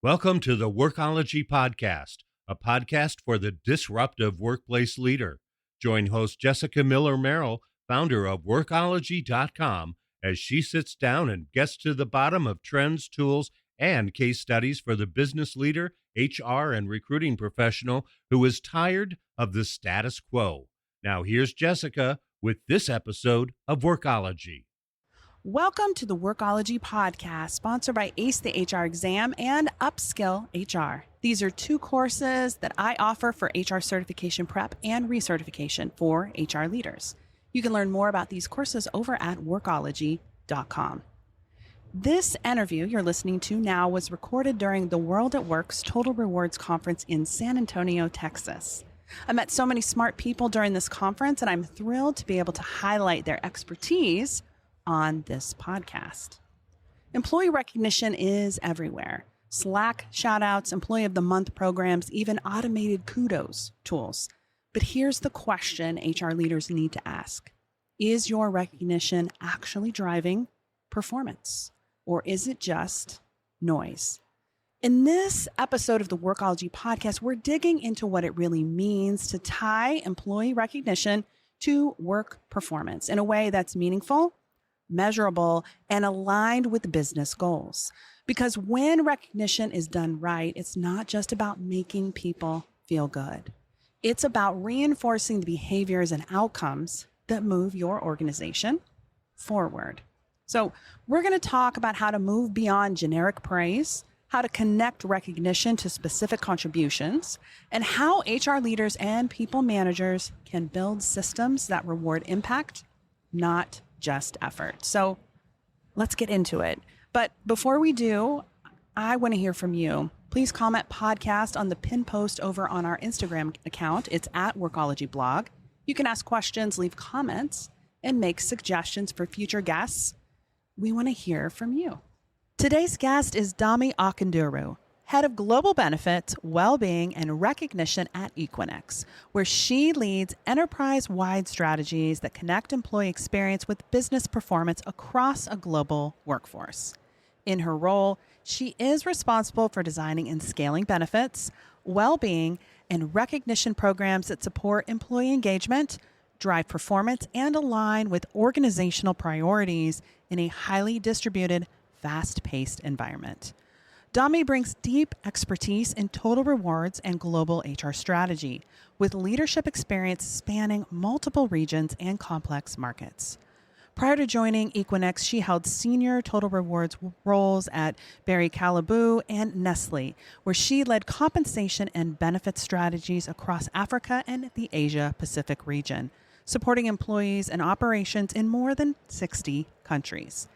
Welcome to the Workology Podcast, a podcast for the disruptive workplace leader. Join host Jessica Miller-Merrell, founder of Workology.com, as she sits down and gets to the bottom of trends, tools, and case studies for the business leader, HR, and recruiting professional who is tired of the status quo. Now here's Jessica with this episode of Workology. Welcome to the Workology Podcast, sponsored by ACE the HR Exam and Upskill HR. These are two courses that I offer for HR certification prep and recertification for HR leaders. You can learn more about these courses over at Workology.com. This interview you're listening to now was recorded during the World at Work's Total Rewards Conference in San Antonio, Texas. I met so many smart people during this conference, and I'm thrilled to be able to highlight their expertise on this podcast. Employee recognition is everywhere. Slack shoutouts, Employee of the Month programs, even automated kudos tools. But here's the question HR leaders need to ask. Is your recognition actually driving performance? Or is it just noise? In this episode of the Workology Podcast, we're digging into what it really means to tie employee recognition to work performance in a way that's meaningful, measurable, and aligned with business goals. Because when recognition is done right, it's not just about making people feel good. It's about reinforcing the behaviors and outcomes that move your organization forward. So we're going to talk about how to move beyond generic praise, how to connect recognition to specific contributions, and how HR leaders and people managers can build systems that reward impact, not just effort. So let's get into it. But before we do, I want to hear from you. Please comment podcast on the pin post over on our Instagram account. It's at Workology Blog. You can ask questions, leave comments, and make suggestions for future guests. We want to hear from you. Today's guest is Dami Akinduro, Head of Global Benefits, Wellbeing, and Recognition at Equinix, where she leads enterprise-wide strategies that connect employee experience with business performance across a global workforce. In her role, she is responsible for designing and scaling benefits, well-being, and recognition programs that support employee engagement, drive performance, and align with organizational priorities in a highly distributed, fast-paced environment. Dami brings deep expertise in total rewards and global HR strategy, with leadership experience spanning multiple regions and complex markets. Prior to joining Equinix, she held senior total rewards roles at Barry Callebaut and Nestle, where she led compensation and benefit strategies across Africa and the Asia-Pacific region, supporting employees and operations in more than 60 countries.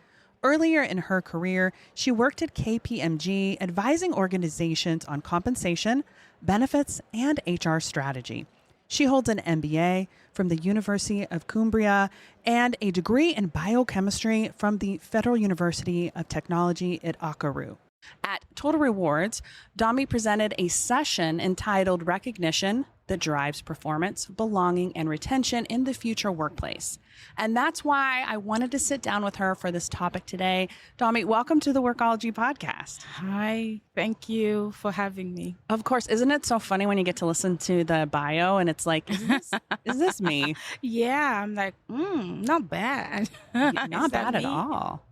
Earlier in her career, she worked at KPMG, advising organizations on compensation, benefits, and HR strategy. She holds an MBA from the University of Cumbria and a degree in biochemistry from the Federal University of Technology at Akaru. At Total Rewards, Dami presented a session entitled Recognition that Drives Performance, Belonging, and Retention in the Future Workplace. And that's why I wanted to sit down with her for this topic today. Dami, welcome to the Workology Podcast. Hi, thank you for having me. Of course. Isn't it so funny when you get to listen to the bio and it's like, is this me? Yeah, I'm like, not bad. Not bad at all.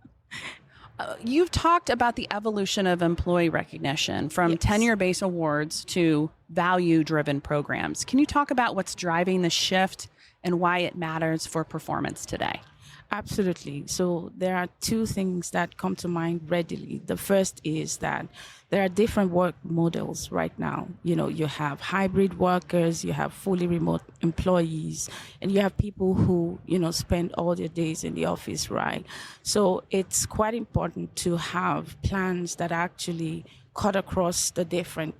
You've talked about the evolution of employee recognition from tenure-based awards to value-driven programs. Can you talk about what's driving the shift and why it matters for performance today? Absolutely. So there are two things that come to mind readily. The first is that there are different work models right now. You know, you have hybrid workers, you have fully remote employees, and you have people who, spend all their days in the office, right? So it's quite important to have plans that actually cut across the different,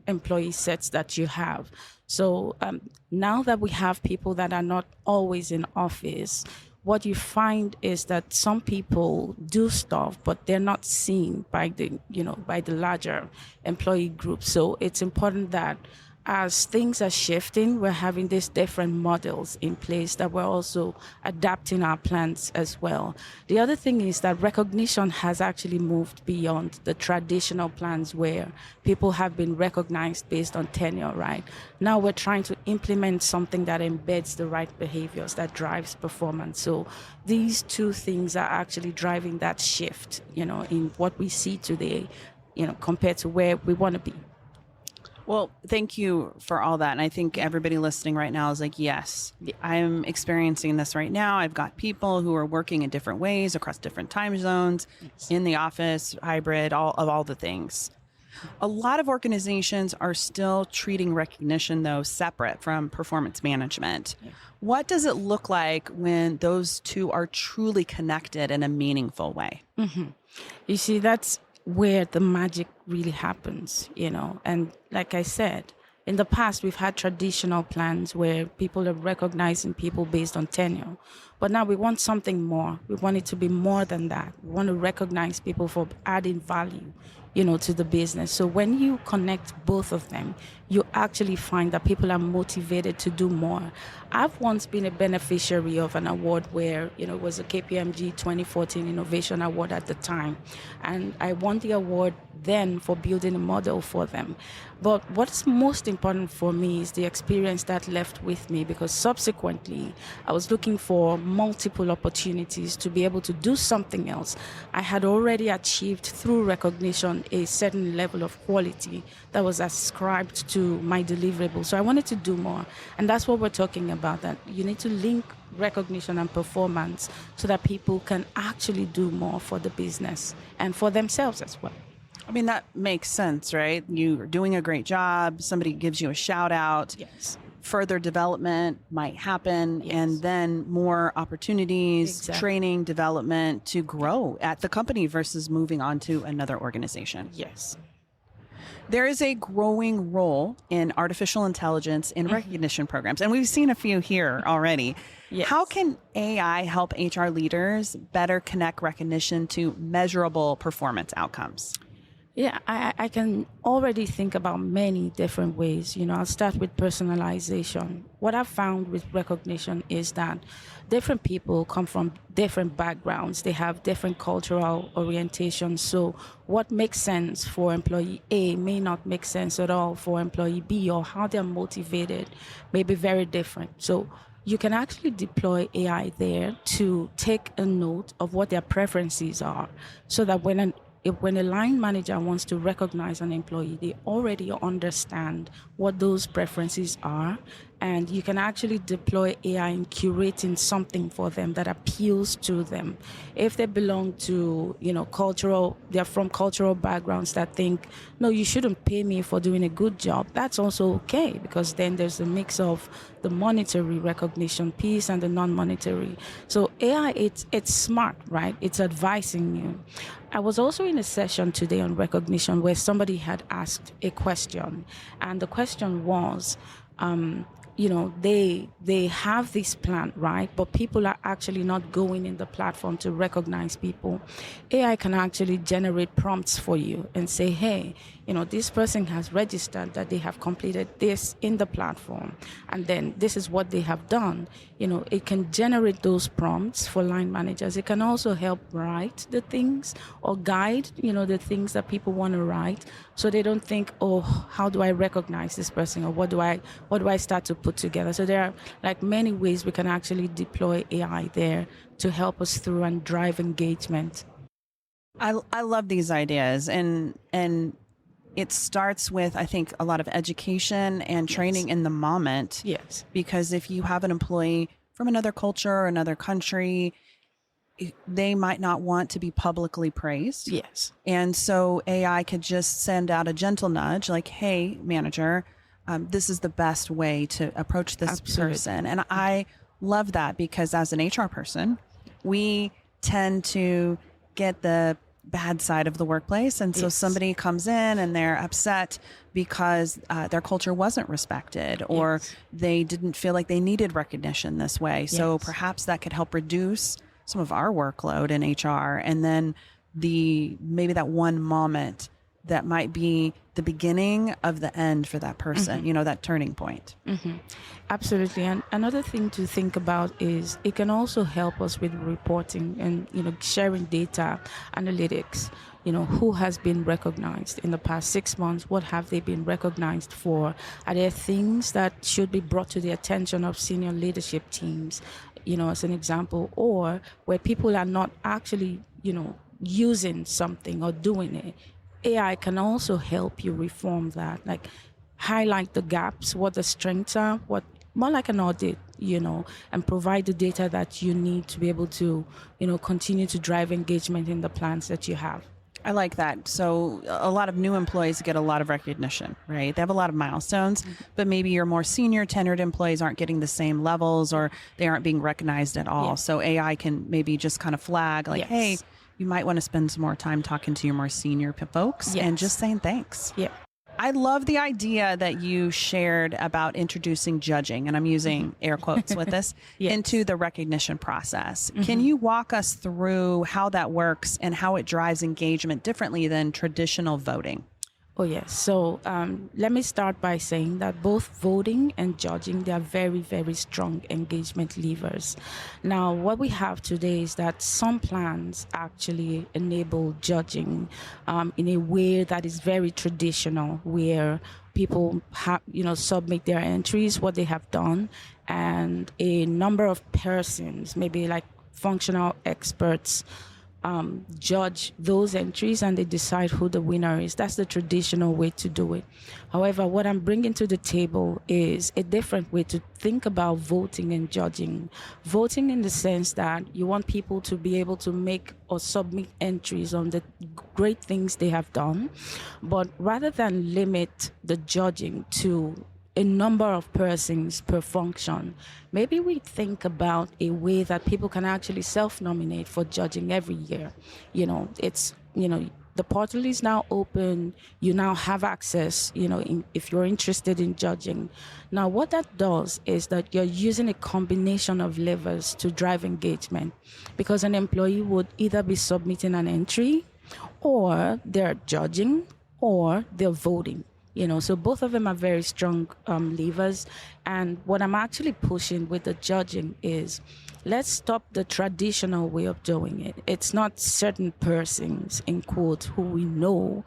employee sets that you have. So now that we have people that are not always in office, what you find is that some people do stuff, but they're not seen by the larger employee group. So it's important that as things are shifting, we're having these different models in place that we're also adapting our plans as well. The other thing is that recognition has actually moved beyond the traditional plans where people have been recognized based on tenure, right? Now we're trying to implement something that embeds the right behaviors, that drives performance. So these two things are actually driving that shift, in what we see today, compared to where we want to be. Well, thank you for all that. And I think everybody listening right now is like, yes, I'm experiencing this right now. I've got people who are working in different ways across different time zones, in the office, hybrid, all the things. A lot of organizations are still treating recognition, though, separate from performance management. Yeah. What does it look like when those two are truly connected in a meaningful way? Mm-hmm. You see, that's where the magic really happens, and like I said, in the past, we've had traditional plans where people are recognizing people based on tenure, but now we want something more. We want it to be more than that. We want to recognize people for adding value, to the business. So when you connect both of them, you actually find that people are motivated to do more. I've once been a beneficiary of an award where, it was a KPMG 2014 Innovation Award at the time. And I won the award then for building a model for them. But what's most important for me is the experience that left with me, because subsequently I was looking for multiple opportunities to be able to do something else. I had already achieved through recognition a certain level of quality that was ascribed to my deliverable. So I wanted to do more. And that's what we're talking about, that you need to link recognition and performance so that people can actually do more for the business and for themselves as well. I mean, that makes sense, right? You're doing a great job. Somebody gives you a shout out. Yes. Further development might happen, yes. And then more opportunities, exactly. Training, development to grow at the company versus moving on to another organization. Yes. There is a growing role in artificial intelligence in recognition programs, and we've seen a few here already. Yes. How can AI help HR leaders better connect recognition to measurable performance outcomes? Yeah, I can already think about many different ways. I'll start with personalization. What I've found with recognition is that different people come from different backgrounds. They have different cultural orientations. So what makes sense for employee A may not make sense at all for employee B, or how they're motivated may be very different. So you can actually deploy AI there to take a note of what their preferences are, so that when a line manager wants to recognize an employee, they already understand what those preferences are, and you can actually deploy AI in curating something for them that appeals to them. If they belong to, they're from cultural backgrounds that think, no, you shouldn't pay me for doing a good job, that's also okay, because then there's a mix of the monetary recognition piece and the non-monetary. So AI, it's smart, right? It's advising you. I was also in a session today on recognition where somebody had asked a question, and the question was, they have this plan, right? But people are actually not going in the platform to recognize people. AI can actually generate prompts for you and say, hey, this person has registered that they have completed this in the platform, and then this is what they have done. It can generate those prompts for line managers. It can also help write the things or guide, the things that people want to write, so they don't think, oh, how do I recognize this person, or what do I start to put together? So there are many ways we can actually deploy AI there to help us through and drive engagement. I love these ideas, and it starts with, I think, a lot of education and training in the moment. Yes. Because if you have an employee from another culture or another country, they might not want to be publicly praised. Yes. And so AI could just send out a gentle nudge like, hey, manager, this is the best way to approach this person. And I love that, because as an HR person, we tend to get the bad side of the workplace. And so somebody comes in and they're upset because their culture wasn't respected, or they didn't feel like they needed recognition this way. So perhaps that could help reduce some of our workload in HR. And then maybe that one moment that might be the beginning of the end for that person, you know, that turning point. Absolutely. And another thing to think about is it can also help us with reporting and, you know, sharing data, analytics, you know, who has been recognized in the past 6 months? What have they been recognized for? Are there things that should be brought to the attention of senior leadership teams, you know, as an example, or where people are not actually, you know, using something or doing it? AI can also help you reform that, like highlight the gaps, what the strengths are, what more like an audit, you know, and provide the data that you need to be able to, you know, continue to drive engagement in the plans that you have. I like that. So a lot of new employees get a lot of recognition, right? They have a lot of milestones, but maybe your more senior tenured employees aren't getting the same levels or they aren't being recognized at all. So AI can maybe just kind of flag like, hey, you might want to spend some more time talking to your more senior folks and just saying thanks. I love the idea that you shared about introducing judging, and I'm using air quotes with this, into the recognition process. Can you walk us through how that works and how it drives engagement differently than traditional voting? Oh, yes. So let me start by saying that both voting and judging, they are very, very strong engagement levers. Now, what we have today is that some plans actually enable judging in a way that is very traditional, where people have, you know, submit their entries, what they have done, and a number of persons, maybe like functional experts, judge those entries and they decide who the winner is. That's the traditional way to do it. However, what I'm bringing to the table is a different way to think about voting and judging. Voting in the sense that you want people to be able to make or submit entries on the great things they have done, but rather than limit the judging to a number of persons per function, maybe we think about a way that people can actually self-nominate for judging every year. You know, it's, you know, the portal is now open. You now have access, you know, if you're interested in judging. Now, what that does is that you're using a combination of levers to drive engagement, because an employee would either be submitting an entry, or they're judging, or they're voting. You know, so both of them are very strong levers. And what I'm actually pushing with the judging is, let's stop the traditional way of doing it. It's not certain persons, in quotes, who we know,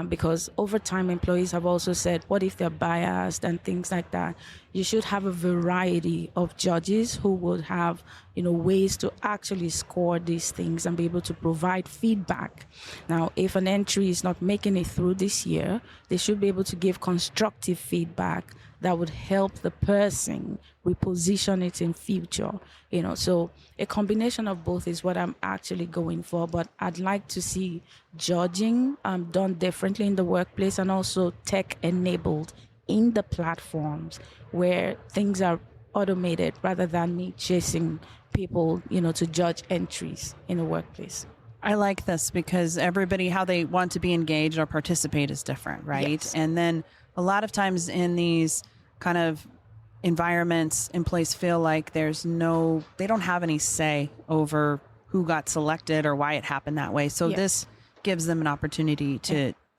because over time employees have also said, what if they're biased and things like that? You should have a variety of judges who would have, you know, ways to actually score these things and be able to provide feedback. Now, if an entry is not making it through this year, they should be able to give constructive feedback that would help the person reposition it in future. You know, so a combination of both is what I'm actually going for, but I'd like to see judging done differently in the workplace, and also tech enabled in the platforms where things are automated rather than me chasing people, you know, to judge entries in a workplace. I like this because everybody, how they want to be engaged or participate is different, right? Yes. And then a lot of times in these kind of environments, employees feel like they don't have any say over who got selected or why it happened that way. So this gives them an opportunity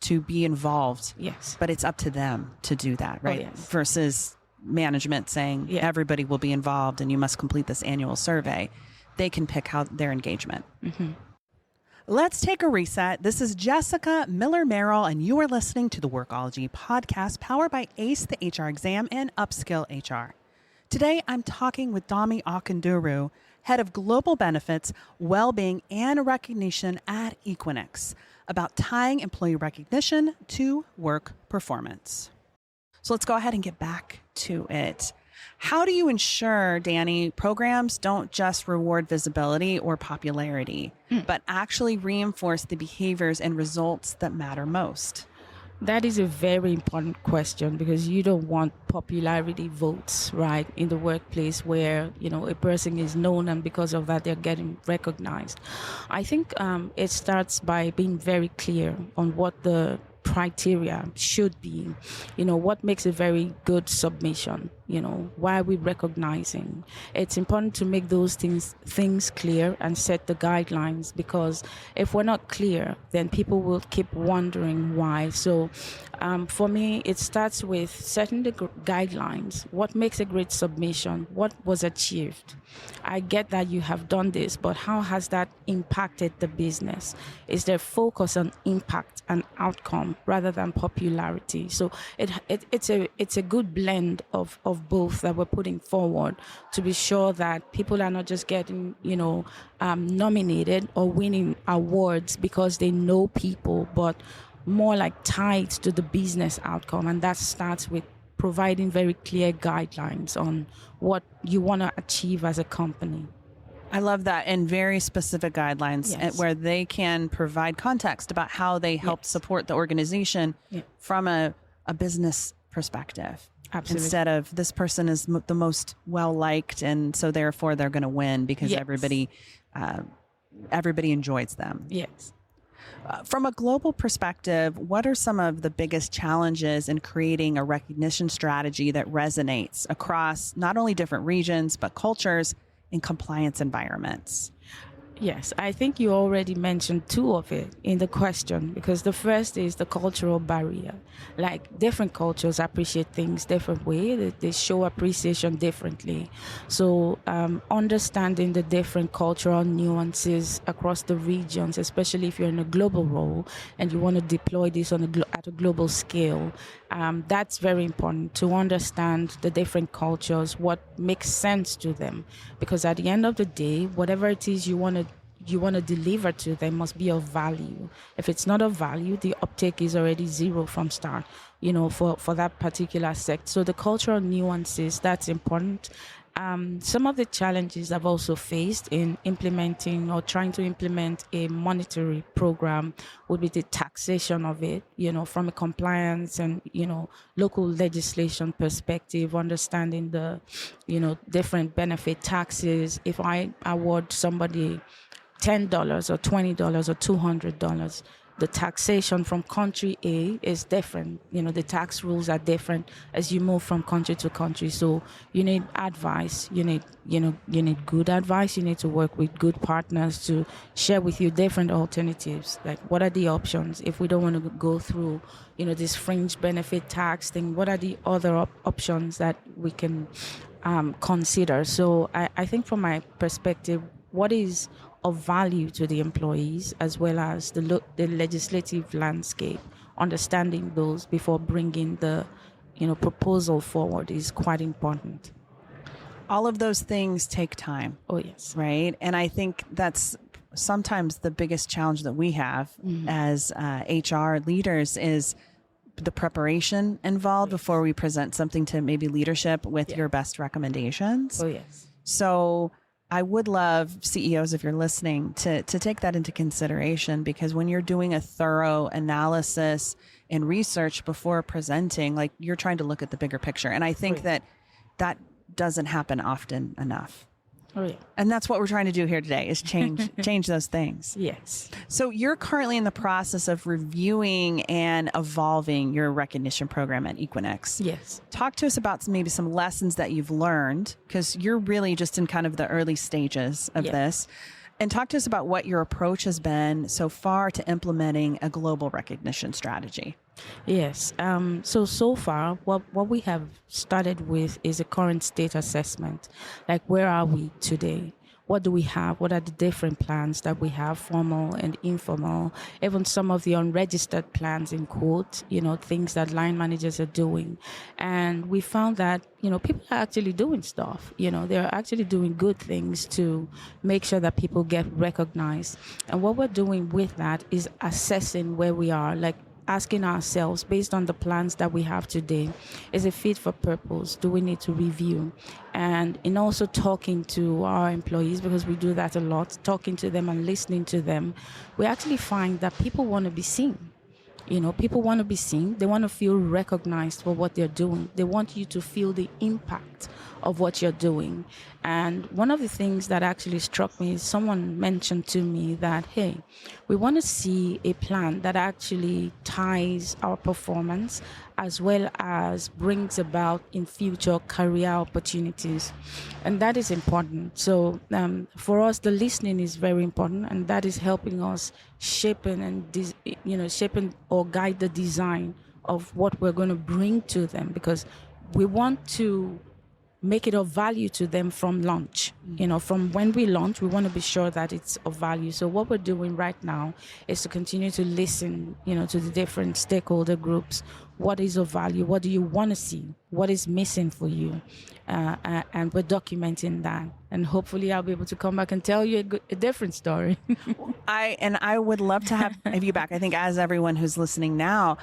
to be involved. Yes. But it's up to them to do that, right? Oh, yes. Versus management saying everybody will be involved and you must complete this annual survey. They can pick how their engagement. Let's take a reset. This is Jessica Miller-Merrell, and you are listening to the Workology Podcast, powered by ACE, the HR Exam, and Upskill HR. Today, I'm talking with Dami Akinduro, Head of Global Benefits, Wellbeing, and Recognition at Equinix, about tying employee recognition to work performance. So let's go ahead and get back to it. How do you ensure, Dani, programs don't just reward visibility or popularity, but actually reinforce the behaviors and results that matter most? That is a very important question, because you don't want popularity votes, right, in the workplace where, you know, a person is known and because of that they're getting recognized. I think it starts by being very clear on what the criteria should be. You know, what makes a very good submission? why are we recognizing? It's important to make those things clear and set the guidelines, because if we're not clear, then people will keep wondering why. So for me, it starts with setting the guidelines. What makes a great submission? What was achieved? I get that you have done this, but how has that impacted the business? Is there focus on impact and outcome rather than popularity? So it's a good blend of both that we're putting forward to be sure that people are not just getting nominated or winning awards because they know people, but more like tied to the business outcome. And that starts with providing very clear guidelines on what you want to achieve as a company. I love that, and very specific guidelines. Yes. Where they can provide context about how they help support the organization from a business perspective. Absolutely. Instead of this person is the most well-liked, and so therefore they're going to win because everybody enjoys them. Yes. From a global perspective, what are some of the biggest challenges in creating a recognition strategy that resonates across not only different regions, but cultures and compliance environments? Yes, I think you already mentioned two of it in the question, because the first is the cultural barrier. Like, different cultures appreciate things different way. They show appreciation differently. So understanding the different cultural nuances across the regions, especially if you're in a global role and you want to deploy this on at a global scale, that's very important to understand the different cultures, what makes sense to them. Because at the end of the day, whatever it is you want to deliver to them must be of value. If it's not of value, the uptake is already zero from start, for that particular sector. So the cultural nuances, that's important. Some of the challenges I've also faced in implementing or trying to implement a monetary program would be the taxation of it, from a compliance and, local legislation perspective, understanding the, different benefit taxes. If I award somebody $10 or $20 or $200, the taxation from country A is different. The tax rules are different as you move from country to country. So you need advice. You need good advice. You need to work with good partners to share with you different alternatives. Like, what are the options if we don't want to go through, this fringe benefit tax thing? What are the other options that we can consider? So I think from my perspective, what is of value to the employees, as well as the legislative landscape, understanding those before bringing the proposal forward is quite important. All of those things take time. Oh, yes. Right? And I think that's sometimes the biggest challenge that we have as HR leaders is the preparation involved before we present something to maybe leadership with your best recommendations. Oh, yes. So I would love CEOs, if you're listening, to take that into consideration, because when you're doing a thorough analysis and research before presenting, like, you're trying to look at the bigger picture. And I think that doesn't happen often enough. Oh, yeah. And that's what we're trying to do here today, is change those things. Yes. So you're currently in the process of reviewing and evolving your recognition program at Equinix. Yes. Talk to us about maybe some lessons that you've learned, because you're really just in kind of the early stages of this. And talk to us about what your approach has been so far to implementing a global recognition strategy. Yes. So far, what we have started with is a current state assessment. Like, where are we today? What do we have? What are the different plans that we have, formal and informal? Even some of the unregistered plans, in quote, things that line managers are doing. And we found that, people are actually doing stuff. They're actually doing good things to make sure that people get recognized. And what we're doing with that is assessing where we are, like, asking ourselves, based on the plans that we have today, is it fit for purpose? Do we need to review? And in also talking to our employees, because we do that a lot, talking to them and listening to them, we actually find that people want to be seen. People want to be seen. They want to feel recognized for what they're doing. They want you to feel the impact of what you're doing. And one of the things that actually struck me is someone mentioned to me that, hey, we want to see a plan that actually ties our performance as well as brings about in future career opportunities. And that is important. So for us, the listening is very important, and that is helping us shaping or guide the design of what we're going to bring to them, because we want to make it of value to them from launch. From when we launch, we want to be sure that it's of value. So what we're doing right now is to continue to listen, to the different stakeholder groups. What is of value? What do you want to see? What is missing for you? And we're documenting that. And hopefully I'll be able to come back and tell you a different story. I would love to have you back. I think as everyone who's listening now,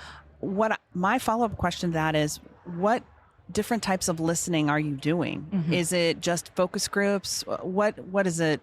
my follow-up question to that is, what different types of listening are you doing? Mm-hmm. Is it just focus groups? What is it?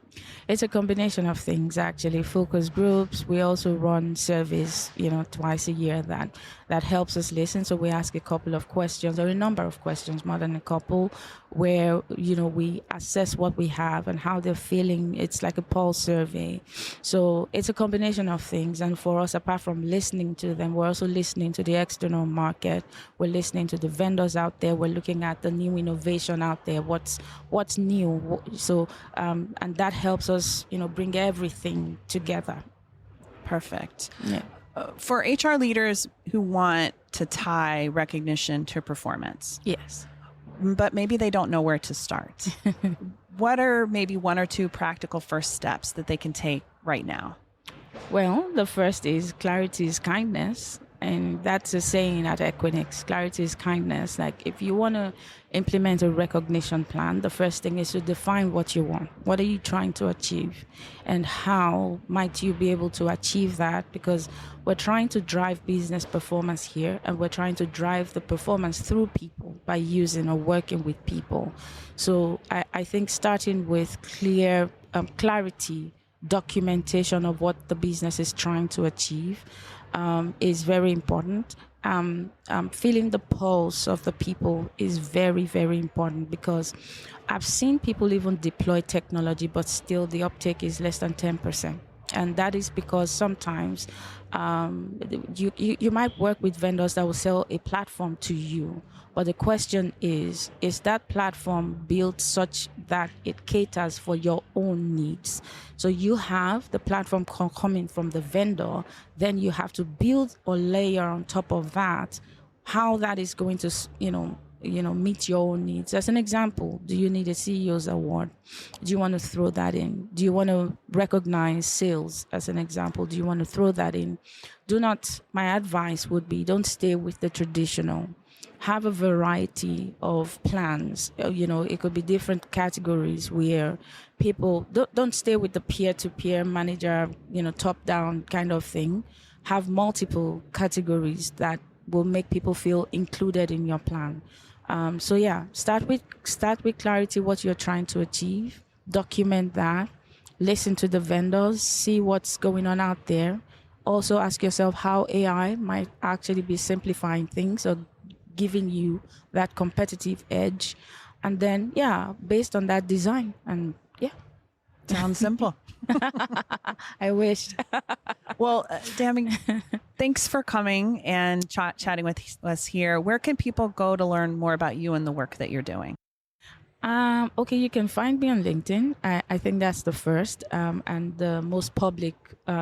It's a combination of things, actually. Focus groups. We also run surveys, twice a year that helps us listen. So we ask a couple of questions, or a number of questions, more than a couple, where, we assess what we have and how they're feeling. It's like a pulse survey. So it's a combination of things. And for us, apart from listening to them, we're also listening to the external market. We're listening to the vendors out there. We're looking at the new innovation out there. What's new? So, and that helps us, bring everything together. Perfect. Yeah. For HR leaders who want to tie recognition to performance. Yes. But maybe they don't know where to start. What are maybe one or two practical first steps that they can take right now? Well, the first is clarity is kindness. And that's a saying at Equinix, clarity is kindness. Like, if you want to implement a recognition plan, the first thing is to define what you want. What are you trying to achieve? And how might you be able to achieve that? Because we're trying to drive business performance here, and we're trying to drive the performance through people by using or working with people. So I think starting with clarity, documentation of what the business is trying to achieve, is very important. Feeling the pulse of the people is very, very important, because I've seen people even deploy technology, but still the uptake is less than 10%. And that is because sometimes you might work with vendors that will sell a platform to you. But the question is that platform built such that it caters for your own needs? So you have the platform coming from the vendor, then you have to build or layer on top of that how that is going to, meet your own needs. As an example, do you need a CEO's award? Do you want to throw that in? Do you want to recognize sales? As an example, do you want to throw that in? My advice would be, don't stay with the traditional. Have a variety of plans. It could be different categories where people don't stay with the peer-to-peer manager, top-down kind of thing. Have multiple categories that will make people feel included in your plan. Start with clarity, what you're trying to achieve. Document that. Listen to the vendors. See what's going on out there. Also ask yourself how AI might actually be simplifying things or giving you that competitive edge. And then, based on that, design. And sounds simple. I wish. Well, Dami, thanks for coming and chatting with us here. Where can people go to learn more about you and the work that you're doing? Okay, you can find me on LinkedIn. I think that's the first and the most public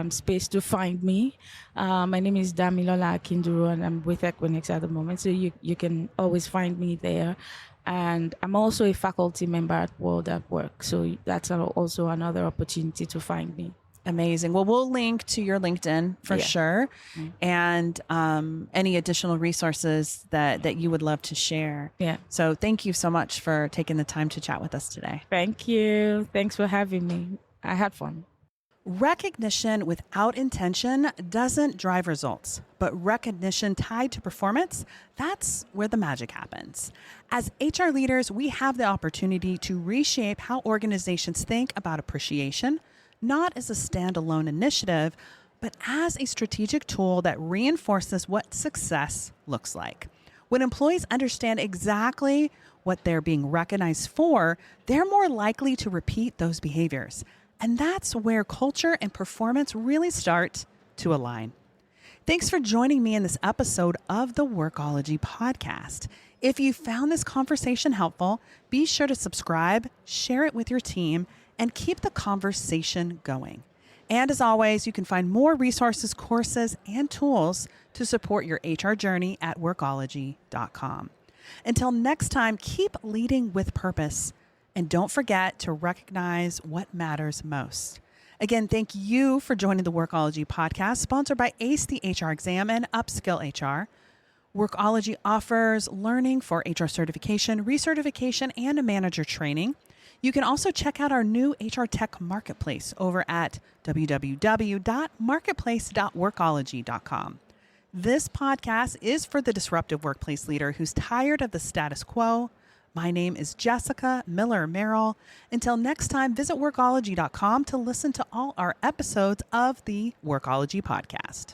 space to find me. My name is Dami Akinduro, and I'm with Equinix at the moment. So you can always find me there. And I'm also a faculty member at World at Work. So that's also another opportunity to find me. Amazing. Well, we'll link to your LinkedIn for sure. Mm-hmm. And any additional resources that you would love to share. Yeah. So thank you so much for taking the time to chat with us today. Thank you. Thanks for having me. I had fun. Recognition without intention doesn't drive results, but recognition tied to performance, that's where the magic happens. As HR leaders, we have the opportunity to reshape how organizations think about appreciation, not as a standalone initiative, but as a strategic tool that reinforces what success looks like. When employees understand exactly what they're being recognized for, they're more likely to repeat those behaviors. And that's where culture and performance really start to align. Thanks for joining me in this episode of the Workology Podcast. If you found this conversation helpful, be sure to subscribe, share it with your team, and keep the conversation going. And as always, you can find more resources, courses, and tools to support your HR journey at Workology.com. Until next time, keep leading with purpose, and don't forget to recognize what matters most. Again, thank you for joining the Workology Podcast, sponsored by ACE the HR Exam and Upskill HR. Workology offers learning for HR certification, recertification, and manager training. You can also check out our new HR Tech Marketplace over at www.marketplace.workology.com. This podcast is for the disruptive workplace leader who's tired of the status quo. My name is Jessica Miller-Merrell. Until next time, visit Workology.com to listen to all our episodes of the Workology Podcast.